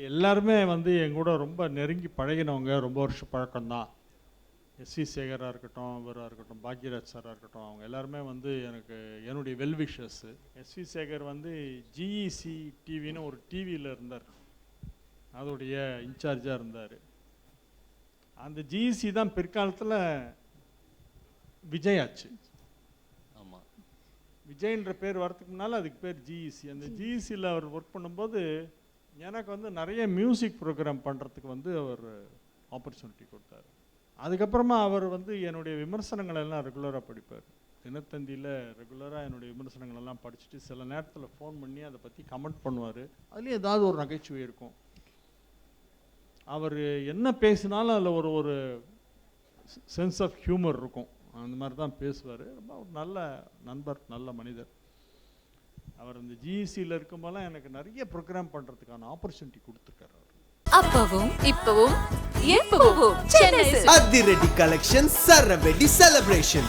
எல்லாருமே வந்து என் கூட ரொம்ப நெருங்கி பழகினவங்க, ரொம்ப வருஷம் பழக்கம்தான். எஸ்வி சேகராக இருக்கட்டும், இவராக இருக்கட்டும், பாக்யராஜ் சாராக இருக்கட்டும், அவங்க எல்லாருமே வந்து எனக்கு என்னுடைய வெல்விஷர்ஸு. எஸ்வி சேகர் வந்து ஜிஇசி டிவின்னு ஒரு டிவியில் இருந்தார், அதோடைய இன்சார்ஜாக இருந்தார். அந்த ஜிஇசி தான் பிற்காலத்தில் விஜய் ஆச்சு. ஆமாம், விஜய்ன்ற பேர் வரதுக்கு முன்னால் அதுக்கு பேர் ஜிஇசி. அந்த ஜிஇசியில் அவர் ஒர்க் பண்ணும்போது எனக்கு வந்து நிறைய மியூசிக் ப்ரோக்ராம் பண்ணுறதுக்கு வந்து அவர் ஆப்பர்ச்சுனிட்டி கொடுத்தாரு. அதுக்கப்புறமா அவர் வந்து என்னுடைய விமர்சனங்கள் எல்லாம் ரெகுலராக படிப்பார். தினத்தந்தியில் ரெகுலராக என்னுடைய விமர்சனங்கள் எல்லாம் படிச்சுட்டு சில நேரத்தில் ஃபோன் பண்ணி அதை பற்றி கமெண்ட் பண்ணுவார். அதுலேயும் ஏதாவது ஒரு நகைச்சுவை இருக்கும். அவர் என்ன பேசினாலும் அதில் ஒரு ஒரு சென்ஸ் ஆஃப் ஹியூமர் இருக்கும். அந்த மாதிரி தான் பேசுவார். ரொம்ப ஒரு நல்ல நண்பர், நல்ல மனிதர். அவர் இந்த ஜிஇசியில் இருக்கும்போதெல்லாம் எனக்கு நிறைய ப்ரோக்ராம் பண்ணுறதுக்கான ஆப்பர்ச்சுனிட்டி கொடுத்துருக்காரு அவர். அப்பவும் இப்பவும் எப்பவும் சென்னை அதிரடி கலெக்ஷன், சரவெடி செலிப்ரேஷன்.